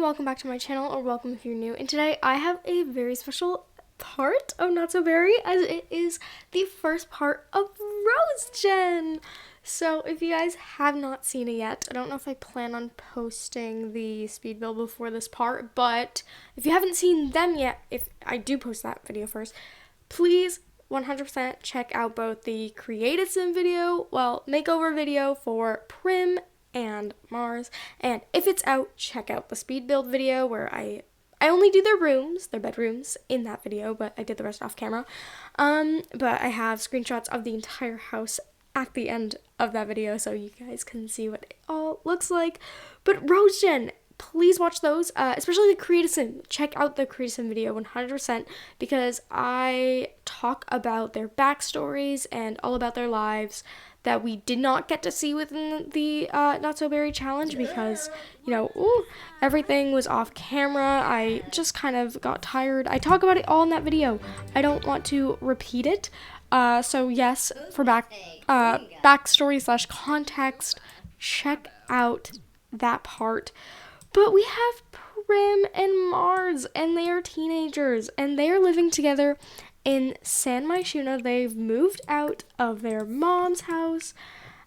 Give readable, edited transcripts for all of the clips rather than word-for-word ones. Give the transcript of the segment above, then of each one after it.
welcome back to my channel, or welcome if you're new. And today I have a very special part of notsoberry, as it is the first part of rosegen. So if you guys have not seen it yet, I don't know if I plan on posting the speed build before this part, but if you haven't seen them yet, if I do post that video first, please 100% check out both the creative sim video, makeover video for Prim and Mars, and if it's out, check out the speed build video where I only do their bedrooms in that video, but I did the rest off camera. But I have screenshots of the entire house at the end of that video so you guys can see what it all looks like. But rosegen, please watch those, especially the creative sim. Check out the creative sim video 100% because I talk about their backstories and all about their lives that we did not get to see within the notsoberry challenge because, everything was off camera. I just kind of got tired. I talk about it all in that video. I don't want to repeat it. So yes, for backstory / context, check out that part. But we have Prim and Mars, and they are teenagers, and they are living together in San Myshuno. They've moved out of their mom's house.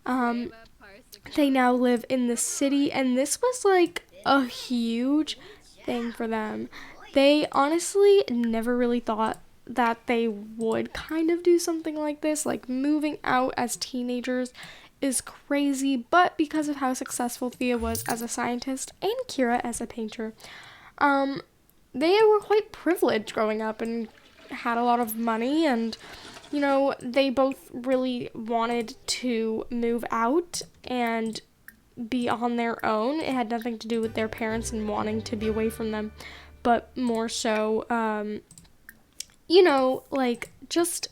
They now live in the city, and this was like a huge thing for them. They honestly never really thought that they would kind of do something like this. Like, moving out as teenagers is crazy, but because of how successful Thea was as a scientist and Kira as a painter, they were quite privileged growing up and had a lot of money, and they both really wanted to move out and be on their own. It had nothing to do with their parents and wanting to be away from them, but more so just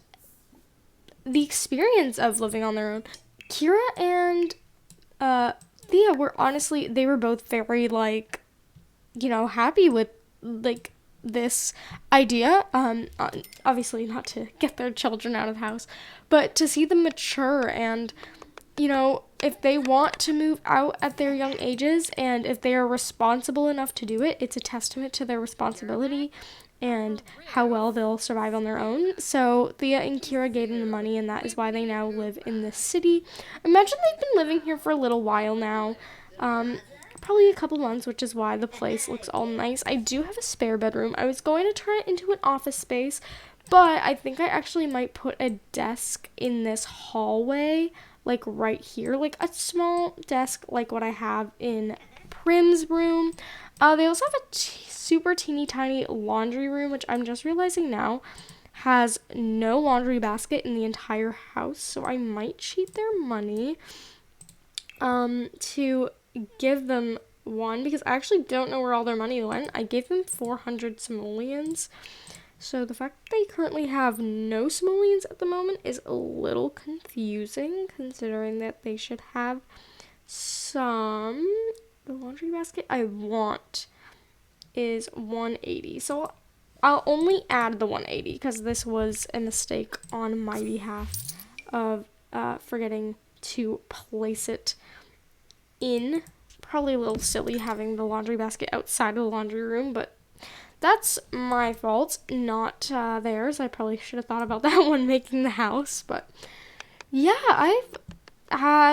the experience of living on their own. Kira and Thea were they were both very happy with this idea. Obviously not to get their children out of the house, but to see them mature and if they want to move out at their young ages and if they are responsible enough to do it, it's a testament to their responsibility and how well they'll survive on their own. So Thea and Kira gave them the money, and that is why they now live in the city. Imagine they've been living here for a little while now, probably a couple months, which is why the place looks all nice. I do have a spare bedroom. I was going to turn it into an office space, but I think I actually might put a desk in this hallway, like right here, like a small desk like what I have in Prim's room. They also have a super teeny tiny laundry room, which I'm just realizing now has no laundry basket in the entire house, so I might cheat their money to give them one, because I actually don't know where all their money went. I gave them 400 simoleons, so the fact that they currently have no simoleons at the moment is a little confusing, considering that they should have some. The laundry basket I want is 180, so I'll only add the 180 because this was a mistake on my behalf of forgetting to place it in. Probably a little silly having the laundry basket outside of the laundry room, but that's my fault, not theirs. I probably should have thought about that when making the house, but yeah, I've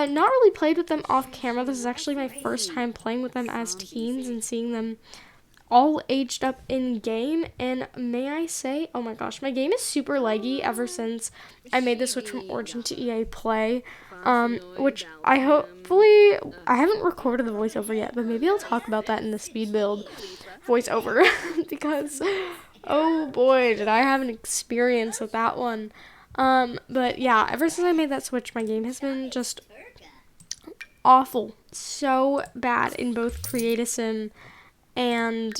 not really played with them off camera. This is actually my first time playing with them as teens and seeing them all aged up in game. And may I say, oh my gosh, my game is super laggy ever since I made the switch from Origin to EA Play, which I haven't recorded the voiceover yet, but maybe I'll talk about that in the speed build voiceover because oh boy, did I have an experience with that one. But yeah, ever since I made that switch, my game has been just awful. So bad in both creative sim and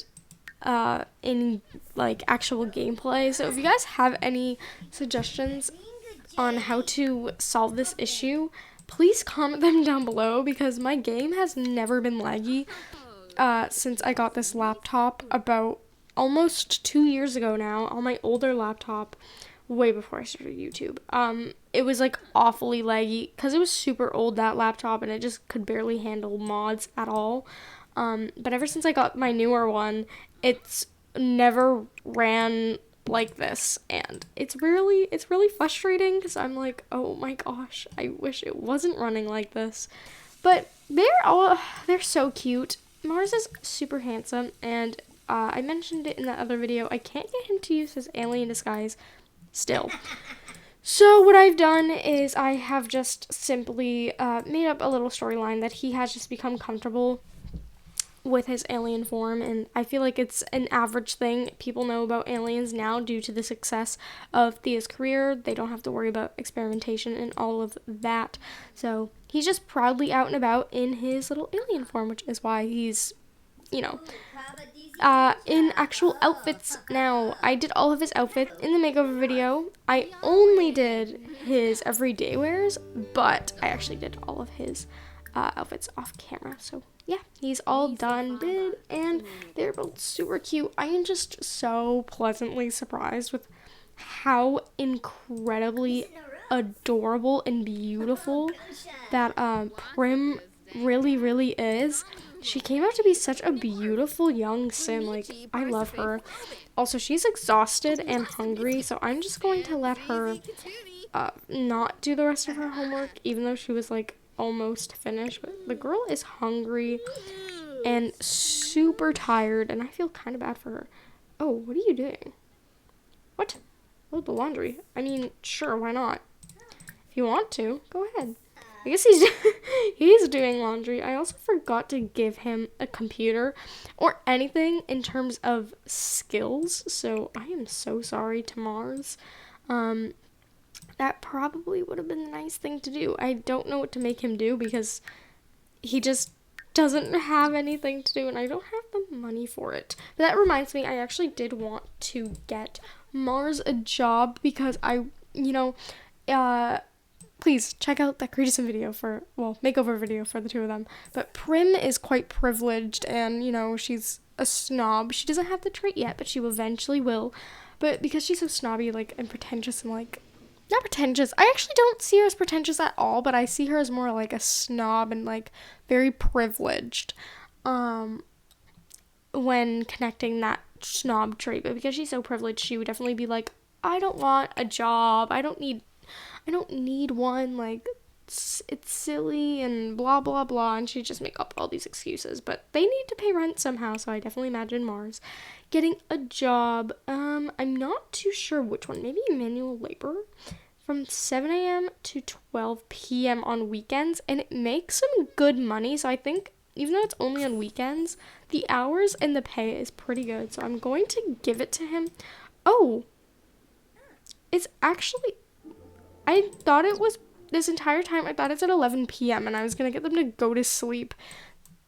in actual gameplay. So if you guys have any suggestions on how to solve this issue, please comment them down below, because my game has never been laggy since I got this laptop about almost 2 years ago now on my older laptop. Way before I started YouTube. It was awfully laggy because it was super old, that laptop, and it just could barely handle mods at all. But ever since I got my newer one, it's never ran like this, and it's really frustrating because I'm like, oh my gosh, I wish it wasn't running like this. But they're so cute. Mars is super handsome, and I mentioned it in that other video. I can't get him to use his alien disguise still. So what I've done is I have just simply made up a little storyline that he has just become comfortable with his alien form, and I feel like it's an average thing. People know about aliens now due to the success of Thea's career. They don't have to worry about experimentation and all of that. So he's just proudly out and about in his little alien form, which is why he's, in actual outfits now. I did all of his outfits in the makeover video. I only did his everyday wears, but I actually did all of his outfits off camera. So yeah, he's all done, did, and they're both super cute. I am just so pleasantly surprised with how incredibly adorable and beautiful that Prim really is. She came out to be such a beautiful young sim. Like, I love her. Also, she's exhausted and hungry, so I'm just going to let her not do the rest of her homework, even though she was like almost finished. But the girl is hungry and super tired, and I feel kind of bad for her. Oh, what are you doing? What? Oh, the laundry. I mean, sure, why not? If you want to, go ahead. I guess he's doing laundry. I also forgot to give him a computer or anything in terms of skills, so I am so sorry to Mars. That probably would have been a nice thing to do. I don't know what to make him do because he just doesn't have anything to do, and I don't have the money for it. But that reminds me, I actually did want to get Mars a job because please check out that Creatism video makeover video for the two of them. But Prim is quite privileged, and, she's a snob. She doesn't have the trait yet, but she eventually will. But because she's so snobby, and pretentious, and, not pretentious. I actually don't see her as pretentious at all, but I see her as more like a snob and, very privileged, when connecting that snob trait. But because she's so privileged, she would definitely be like, I don't want a job. I don't need one, it's silly and blah blah blah, and she'd just make up all these excuses. But they need to pay rent somehow, so I definitely imagine Mars getting a job. I'm not too sure which one. Maybe manual labor from 7 a.m. to 12 p.m. on weekends, and it makes some good money, so I think even though it's only on weekends, the hours and the pay is pretty good, so I'm going to give it to him. Oh, it's actually, I thought it was, this entire time, I thought it's at 11 p.m. and I was going to get them to go to sleep.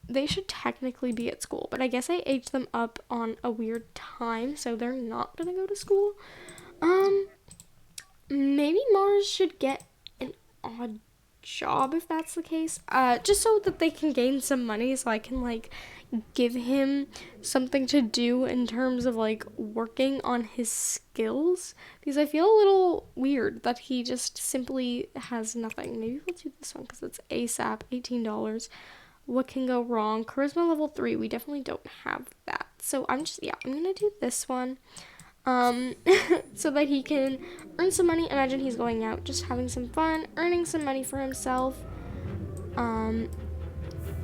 They should technically be at school, but I guess I aged them up on a weird time, so they're not going to go to school. Maybe Mars should get an odd job if that's the case, just so that they can gain some money, so I can, give him something to do in terms of, working on his skills, because I feel a little weird that he just simply has nothing. Maybe we'll do this one, because it's ASAP, $18. What can go wrong? Charisma level 3, we definitely don't have that, so I'm gonna do this one, so that he can earn some money. Imagine he's going out, just having some fun, earning some money for himself.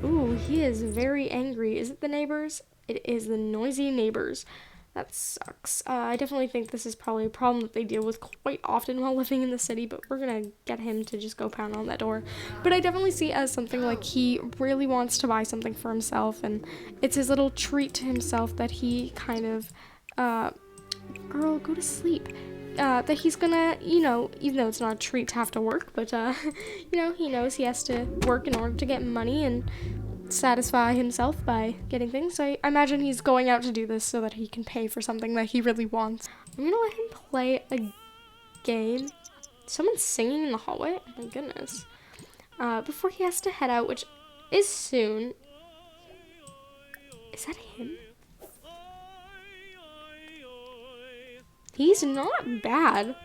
Ooh, he is very angry. Is it the neighbors? It is the noisy neighbors. That sucks. I definitely think this is probably a problem that they deal with quite often while living in the city, but we're gonna get him to just go pound on that door. But I definitely see it as something he really wants to buy something for himself, and it's his little treat to himself that he kind of, girl, go to sleep. That he's gonna, even though it's not a treat to have to work, but, he knows he has to work in order to get money and satisfy himself by getting things. So I imagine he's going out to do this so that he can pay for something that he really wants. I'm gonna let him play a game. Someone's singing in the hallway? Oh my goodness. Before he has to head out, which is soon. Is that him? He's not bad,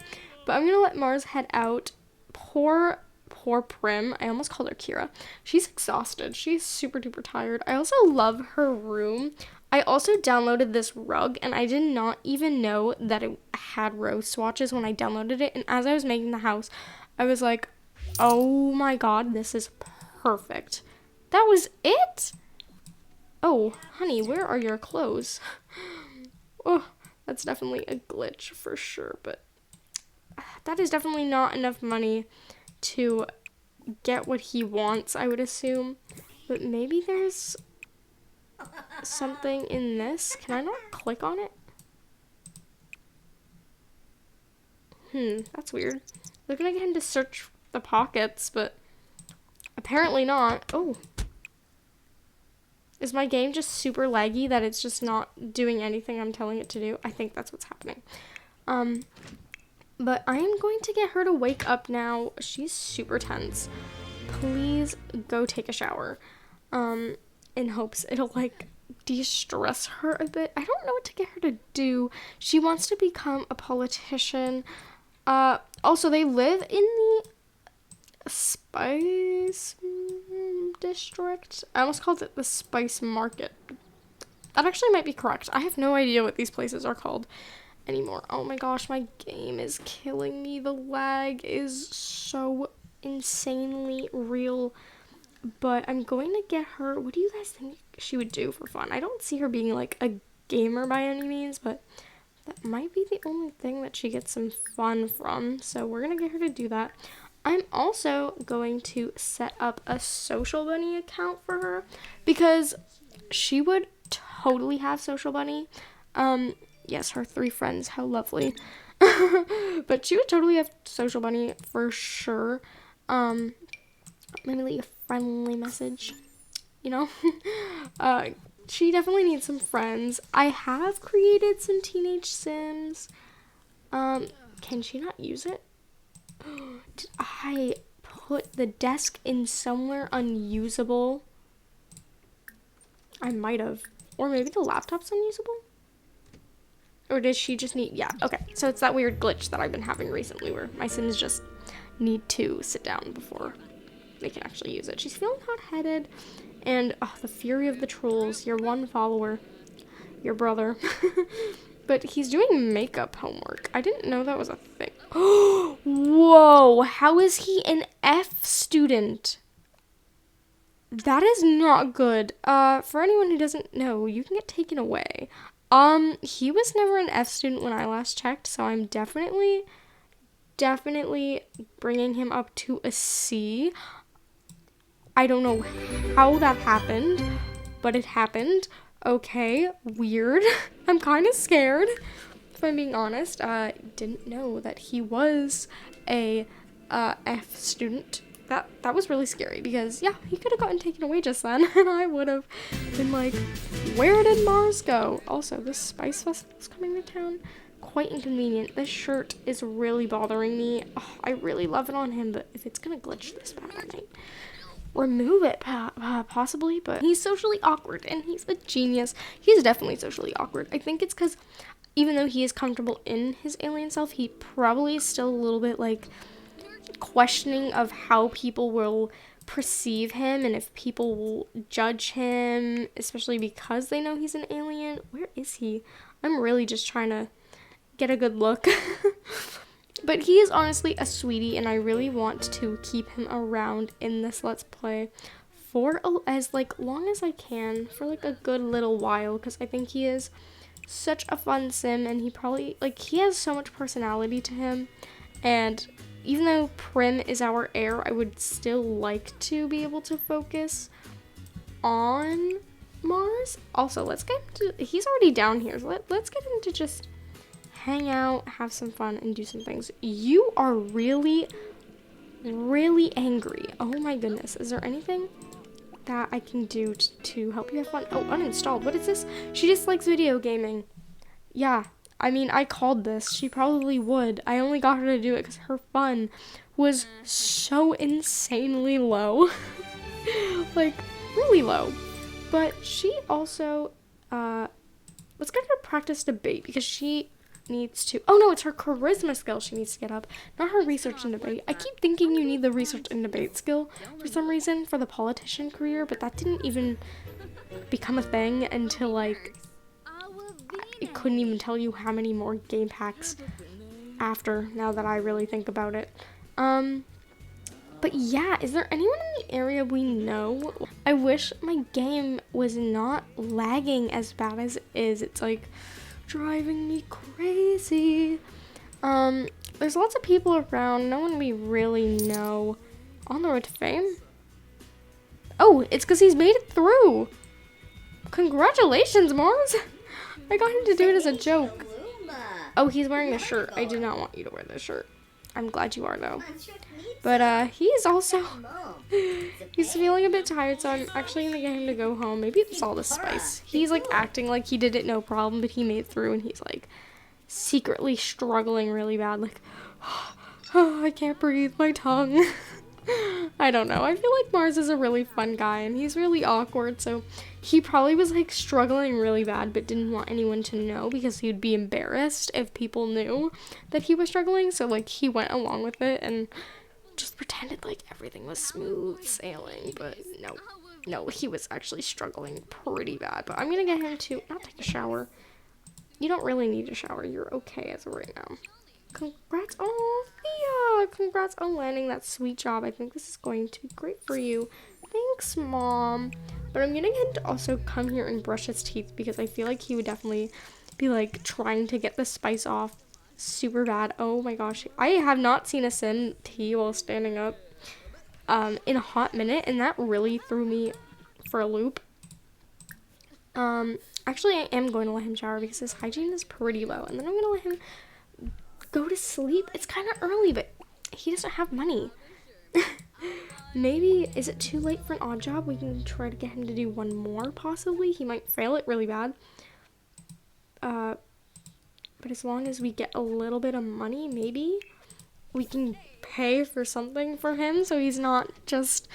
but I'm gonna let Mars head out. Poor poor Prim. I almost called her Kira. She's exhausted. She's super duper tired. I also love her room. I also downloaded this rug, and I did not even know that it had rose swatches when I downloaded it. And as I was making the house, I was like, oh my god, this is perfect. That was it? Oh, honey, where are your clothes? Oh, that's definitely a glitch for sure, but that is definitely not enough money to get what he wants, I would assume. But maybe there's something in this. Can I not click on it? That's weird. Looking again to search the pockets, but apparently not. Oh. Is my game just super laggy that it's just not doing anything I'm telling it to do? I think that's what's happening. But I am going to get her to wake up now. She's super tense. Please go take a shower. In hopes it'll, like, de-stress her a bit. I don't know what to get her to do. She wants to become a politician. Also, they live in the Spice District. I almost called it the Spice Market. That actually might be correct. I have no idea what these places are called anymore. Oh my gosh, my game is killing me. The lag is so insanely real. But I'm going to get her. What do you guys think she would do for fun? I don't see her being like a gamer by any means, but that might be the only thing that she gets some fun from. So we're going to get her to do that. I'm also going to set up a Social Bunny account for her because she would totally have Social Bunny. Yes, her 3 friends, how lovely. But she would totally have Social Bunny for sure. Maybe leave a friendly message, you know? She definitely needs some friends. I have created some teenage Sims. Can she not use it? Did I put the desk in somewhere unusable? I might have. Or maybe the laptop's unusable? Or does she just need... Yeah, okay. So it's that weird glitch that I've been having recently where my Sims just need to sit down before they can actually use it. She's feeling hot-headed. And the fury of the trolls. Your one follower. Your brother. But he's doing makeup homework. I didn't know that was a thing. Whoa! How is he an F student? That is not good. For anyone who doesn't know, you can get taken away. He was never an F student when I last checked, so I'm definitely bringing him up to a C. I don't know how that happened, but it happened. Okay, weird. I'm kind of scared, if I'm being honest. I didn't know that he was a F student. That was really scary because, yeah, he could have gotten taken away just then, and I would have been like, where did Mars go? Also, this Spice Festival is coming to town. Quite inconvenient. This shirt is really bothering me. Oh, I really love it on him, but if it's gonna glitch this bad, I might remove it, possibly. But he's socially awkward, and he's a genius. He's definitely socially awkward. I think it's because even though he is comfortable in his alien self, he probably is still a little bit, like, questioning of how people will perceive him and if people will judge him, especially because they know he's an alien. Where is he? I'm really just trying to get a good look. But he is honestly a sweetie, and I really want to keep him around in this Let's Play for as long as I can, for like a good little while, because I think he is such a fun sim, and he probably, he has so much personality to him. And even though Prim is our heir, I would still like to be able to focus on Mars. Also, let's get him to, he's already down here, so let's get him to just hang out, have some fun, and do some things. You are really, really angry. Oh my goodness. Is there anything that I can do to help you have fun? Oh, uninstalled. What is this? She just likes video gaming. Yeah. I mean, I called this. She probably would. I only got her to do it because her fun was so insanely low. Really low. But she also, let's get her to practice debate because she needs to, oh no, it's her charisma skill she needs to get up, not her research and debate. I keep thinking you need the research and debate skill for some reason for the politician career, but that didn't even become a thing until like, I couldn't even tell you how many more game packs after, now that I really think about it. But yeah, is there anyone in the area we know? I wish my game was not lagging as bad as it is. It's like driving me crazy. There's lots of people around, no one we really know. On the road to fame? Oh, it's because he's made it through. Congratulations, Mars. I got him to do it as a joke. Oh, he's wearing a shirt. I do not want you to wear this shirt. I'm glad you are, though. But, he's also, he's feeling a bit tired, so I'm actually going to get him to go home. Maybe it's all the spice. He's, like, acting like he did it no problem, but he made it through, and he's, like, secretly struggling really bad. Like, oh, I can't breathe, my tongue. I don't know. I feel like Mars is a really fun guy, and he's really awkward, so he probably was, like, struggling really bad, but didn't want anyone to know because he'd be embarrassed if people knew that he was struggling, so, like, he went along with it and just pretended like everything was smooth sailing, but no, he was actually struggling pretty bad. But I'm gonna get him to not take a shower. You don't really need a shower. You're okay as of right now. Congrats. Oh, Thea. Congrats on landing that sweet job. I think this is going to be great for you. Thanks, Mom. But I'm gonna get him to also come here and brush his teeth because I feel like he would definitely be like trying to get the spice off super bad. Oh my gosh. I have not seen a sim tea while standing up in a hot minute, and that really threw me for a loop. Actually, I am going to let him shower because his hygiene is pretty low, and then I'm gonna let him go to sleep. It's kind of early, but he doesn't have money. Maybe, is it too late for an odd job? We can try to get him to do one more, possibly. He might fail it really bad. But as long as we get a little bit of money, maybe we can pay for something for him so he's not just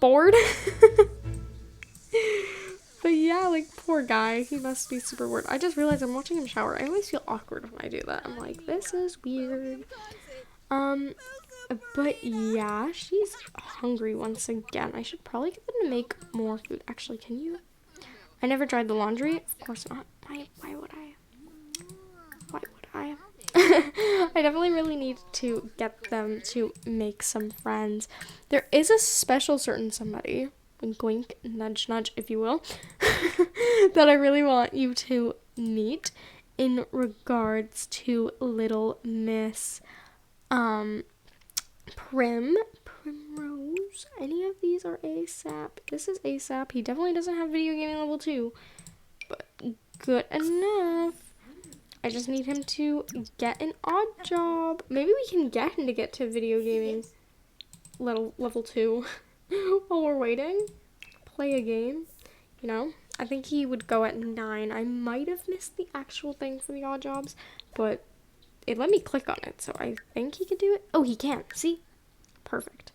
bored. But yeah, like, poor guy. He must be super bored. I just realized I'm watching him shower. I always feel awkward when I do that. I'm like, this is weird. But yeah, she's hungry once again. I should probably get them to make more food. Actually, can you? I never dried the laundry. Of course not. Why would I? Why would I? I definitely really need to get them to make some friends. There is a special certain somebody, wink wink, nudge nudge, if you will, that I really want you to meet in regards to little Miss Primrose. Any of these are ASAP. This is ASAP. He definitely doesn't have video gaming level 2, but good enough. I just need him to get an odd job. Maybe we can get him to get to video gaming level 2 while we're waiting. Play a game, you know. I think he would go at 9. I might have missed the actual thing for the odd jobs, but it let me click on it, so I think he could do it. Oh, he can. See? Perfect.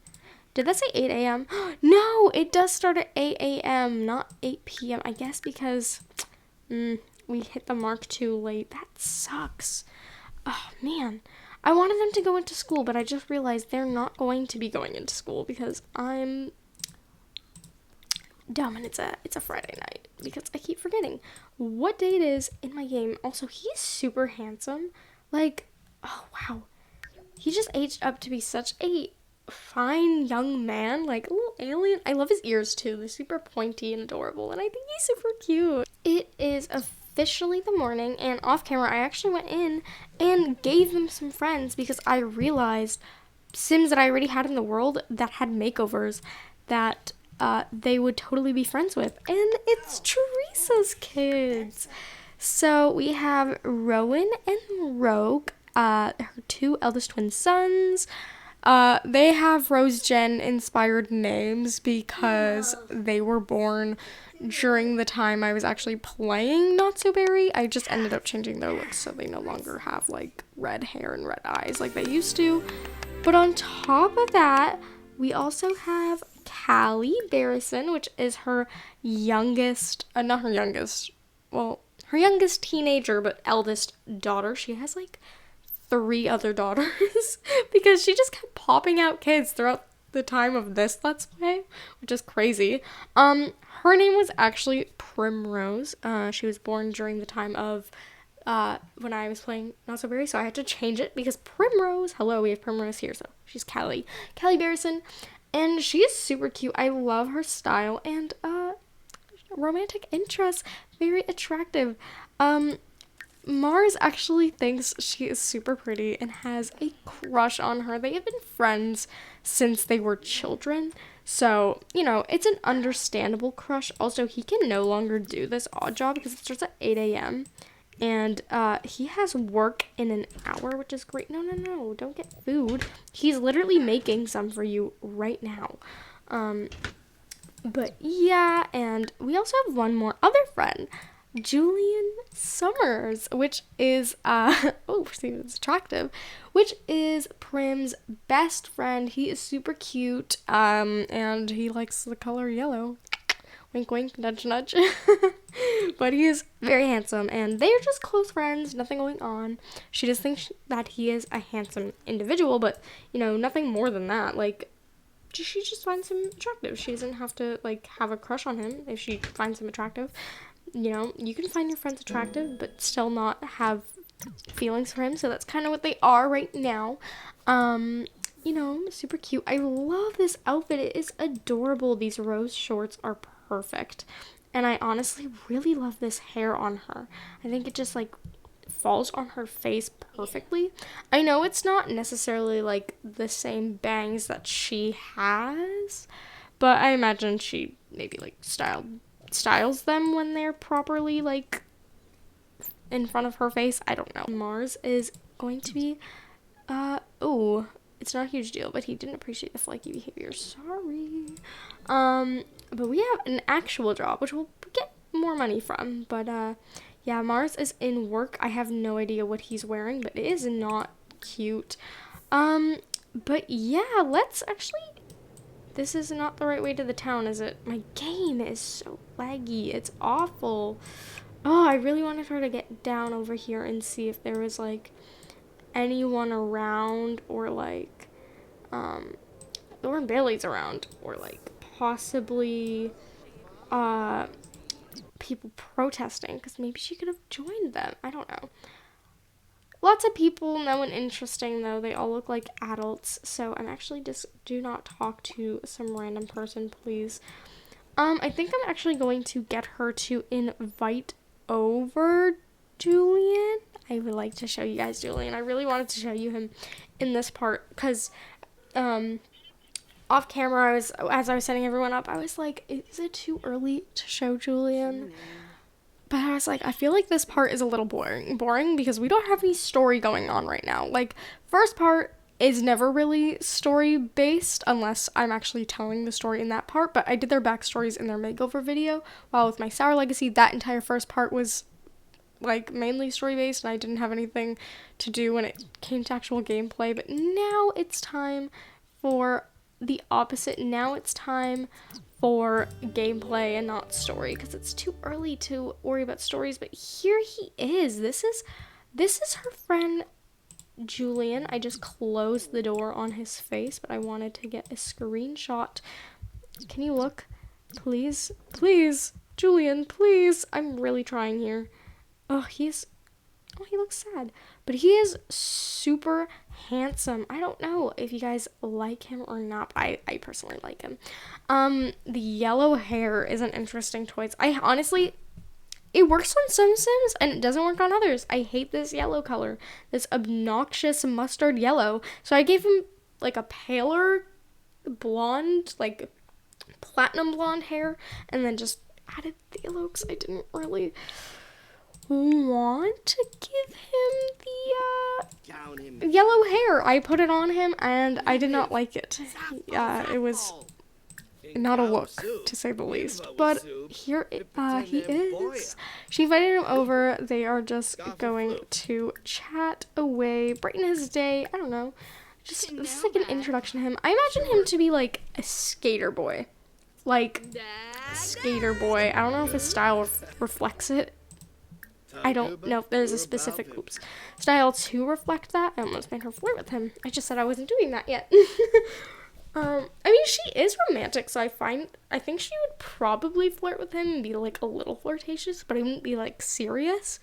Did that say 8 a.m.? No, it does start at 8 a.m., not 8 p.m. I guess because we hit the mark too late. That sucks. Oh, man. I wanted them to go into school, but I just realized they're not going to be going into school because I'm dumb and it's a Friday night because I keep forgetting what day it is in my game. Also, he's super handsome. Like, oh, wow. He just aged up to be such a fine young man, like a little alien. I love his ears too. They're super pointy and adorable, and I think he's super cute. It is officially the morning, and off camera I actually went in and gave them some friends because I realized Sims that I already had in the world that had makeovers that they would totally be friends with, and it's Teresa's kids. So we have Rowan and Rogue, her 2 eldest twin sons. They have rosegen inspired names because they were born during the time I was actually playing notsoberry. I just ended up changing their looks so they no longer have like red hair and red eyes like they used to. But on top of that, we also have Callie Barrison, which is her youngest, not her youngest, well, her youngest teenager but eldest daughter. She has like 3 other daughters because she just kept popping out kids throughout the time of this Let's Play, which is crazy. Her name was actually Primrose. She was born during the time of when I was playing Notsoberry, so I had to change it because Primrose, hello, we have Primrose here, so she's Callie Barrison, and she is super cute. I love her style and romantic interest, very attractive. Mars actually thinks she is super pretty and has a crush on her. They have been friends since they were children, so, you know, it's an understandable crush. Also, he can no longer do this odd job because it starts at 8 a.m. And he has work in an hour, which is great. No, don't get food. He's literally making some for you right now. But yeah, and we also have one more other friend, Julian Summers, which is, oh, see, it's attractive, which is Prim's best friend. He is super cute, and he likes the color yellow. Wink, wink, nudge, nudge. But he is very handsome, and they are just close friends, nothing going on. She just thinks that he is a handsome individual, but, you know, nothing more than that. Like, she just finds him attractive. She doesn't have to, like, have a crush on him if she finds him attractive. You know, you can find your friends attractive, but still not have feelings for him, so that's kind of what they are right now. You know, super cute. I love this outfit. It is adorable. These rose shorts are perfect. And I honestly really love this hair on her. I think it just, like, falls on her face perfectly. I know it's not necessarily, like, the same bangs that she has, but I imagine she maybe, like, styles them when they're properly, like, in front of her face. I don't know. Mars is going to be, oh, it's not a huge deal, but he didn't appreciate the flaky behavior. Sorry. But we have an actual job, which we'll get more money from. But, yeah, Mars is in work. I have no idea what he's wearing, but it is not cute. But yeah, let's actually, this is not the right way to the town, is it? My game is so laggy. It's awful. Oh, I really wanted her to get down over here and see if there was, like, anyone around, or, like, Lauren Bailey's around, or, like, possibly, people protesting, because maybe she could have joined them. I don't know. Lots of people, no one interesting, though. They all look like adults, so I'm actually just, do not talk to some random person, please. I think I'm actually going to get her to invite over Julian. I would like to show you guys Julian. I really wanted to show you him in this part, because, off camera, as I was setting everyone up, I was like, is it too early to show Julian? But I was like, I feel like this part is a little boring because we don't have any story going on right now. Like, first part is never really story based unless I'm actually telling the story in that part, but I did their backstories in their makeover video, while with my Sour Legacy, that entire first part was, like, mainly story based, and I didn't have anything to do when it came to actual gameplay. But now it's time for the opposite. Now it's time for gameplay and not story, because it's too early to worry about stories. But here he is. This is her friend Julian. I just closed the door on his face, but I wanted to get a screenshot. Can you look? Please, Julian, please. I'm really trying here. Oh, he looks sad, but he is super handsome. I don't know if you guys like him or not. I personally like him. The yellow hair is an interesting choice. I honestly, it works on some Sims and it doesn't work on others. I hate this yellow color, this obnoxious mustard yellow. So I gave him, like, a paler blonde, like platinum blonde hair, and then just added the yellow because I didn't really want to give him the yellow hair. I put it on him and I did not like it. It was not a look, to say the least. But here he is. She invited him over. They are just going to chat away, brighten his day. I don't know. Just, this is like an introduction to him. I imagine him to be like a skater boy. Like, skater boy. I don't know if his style reflects it. I don't know if there's a specific style to reflect that. I almost made her flirt with him. I just said I wasn't doing that yet. I mean, she is romantic, so I think she would probably flirt with him and be, like, a little flirtatious, but I wouldn't be, like, serious.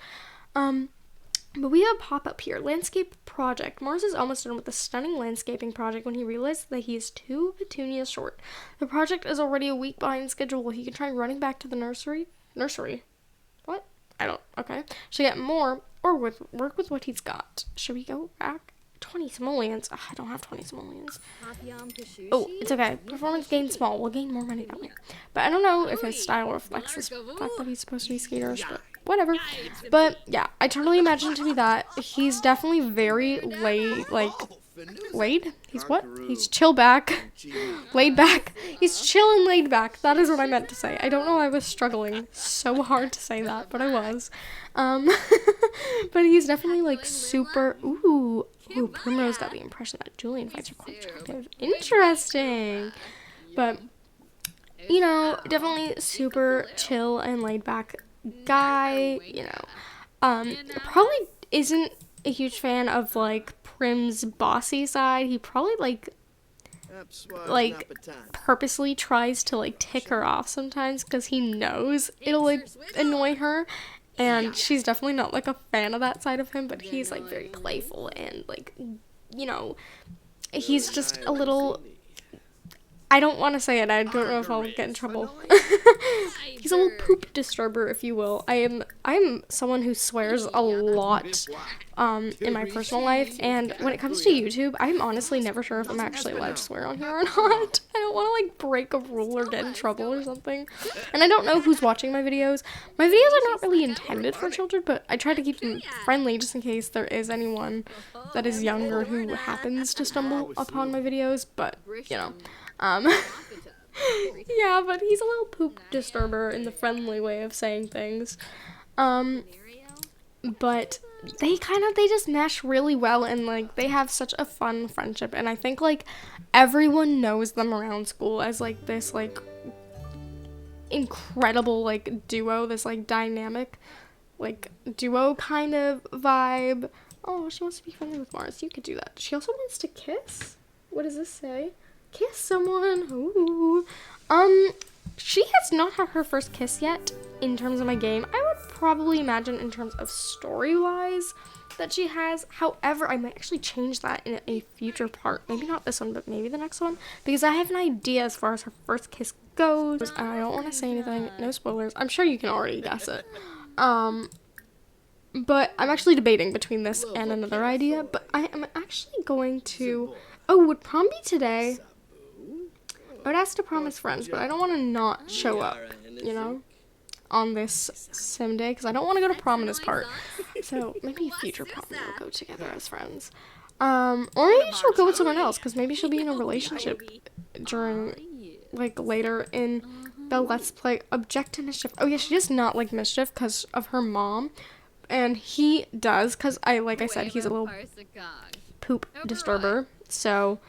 But we have a pop-up here. Landscape project. Mars is almost done with the stunning landscaping project when he realizes that he is 2 petunias short. The project is already a week behind schedule. He can try running back to the nursery. Nursery? What? Okay. Should get more or work with what he's got. Should we go back? 20 simoleons. Ugh, I don't have 20 simoleons. Oh, it's okay. Performance gain small. We'll gain more money that way. But I don't know if his style reflects the fact that he's supposed to be skaters, but whatever. But yeah, I totally imagine to be that. He's definitely very laid. He's what? He's chill back. Laid back. He's chill and laid back. That is what I meant to say. I don't know why I was struggling so hard to say that, but I was. But he's definitely like super, ooh, Primrose got the impression that Julian finds her quite attractive. Interesting. But, you know, definitely super chill and laid back guy, you know. Probably isn't a huge fan of, like, Prim's bossy side. He probably, like, purposely tries to, like, tick her off sometimes because he knows it'll, like, annoy her. And she's definitely not, like, a fan of that side of him, but he's, like, very playful and, like, you know, he's just a little, I don't want to say it, I don't know if I'll get in trouble. He's a little poop disturber, if you will. I'm someone who swears a lot, in my personal life, and when it comes to YouTube, I'm honestly never sure if I'm actually allowed to swear on here or not. I don't want to, like, break a rule or get in trouble or something. And I don't know who's watching my videos. My videos are not really intended for children, but I try to keep them friendly just in case there is anyone that is younger who happens to stumble upon my videos, but, you know. Yeah, but he's a little poop disturber in the friendly way of saying things. But they just mesh really well, and, like, they have such a fun friendship, and I think, like, everyone knows them around school as, like, this, like, incredible, like, duo, this, like, dynamic, like, duo kind of vibe. Oh, she wants to be friendly with Mars. You could do that. She also wants to kiss. What does this say? Kiss someone. Ooh. She has not had her first kiss yet in terms of my game. I would probably imagine in terms of story-wise that she has. However, I might actually change that in a future part. Maybe not this one, but maybe the next one. Because I have an idea as far as her first kiss goes. I don't want to say anything. No spoilers. I'm sure you can already guess it. But I'm actually debating between this and another idea. But I am actually going to... Oh, would prom be today? I would ask to prom as friends, but I don't want to not show up, you know, on this sim day, because I don't want to go to prom in this part. So maybe future prom we'll go together as friends. Or maybe she'll go with someone else, because maybe she'll be in a relationship during, like, later in the Let's Play. Object to mischief. Oh yeah, she does not like mischief because of her mom, and he does, because like I said, he's a little poop disturber. So,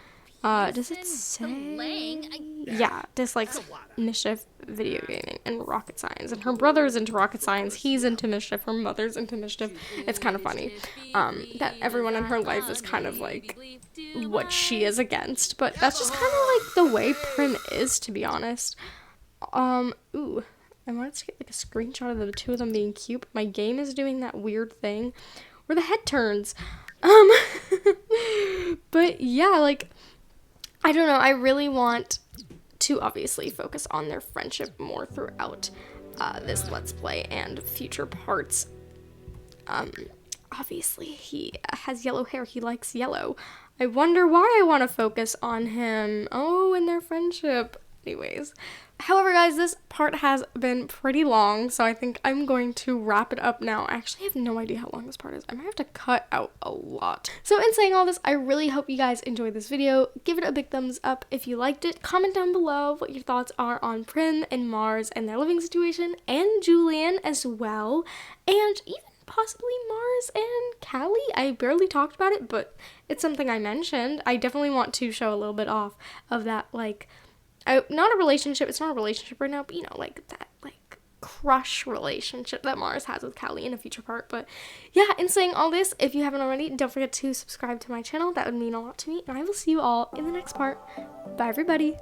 does it say? Yeah, dislikes mischief, video gaming, and rocket science. And her brother is into rocket science, he's into mischief, her mother's into mischief. It's kind of funny, that everyone in her life is kind of like what she is against. But that's just kind of like the way Prim is, to be honest. Ooh, I wanted to get like a screenshot of the two of them being cute. My game is doing that weird thing where the head turns. But yeah, like, I don't know, I really want to obviously focus on their friendship more throughout this Let's Play and future parts. Obviously he has yellow hair, he likes yellow. I wonder why I want to focus on him. Oh, and their friendship. Anyways. However, guys, this part has been pretty long, so I think I'm going to wrap it up now. I actually have no idea how long this part is. I might have to cut out a lot. So in saying all this, I really hope you guys enjoyed this video. Give it a big thumbs up if you liked it. Comment down below what your thoughts are on Prim and Mars and their living situation, and Julian as well, and even possibly Mars and Callie. I barely talked about it, but it's something I mentioned. I definitely want to show a little bit off of that, like, not a relationship, it's not a relationship right now, but, you know, like, that, like, crush relationship that Mars has with Callie in a future part. But yeah, in saying all this, if you haven't already, don't forget to subscribe to my channel. That would mean a lot to me, and I will see you all in the next part. Bye, everybody.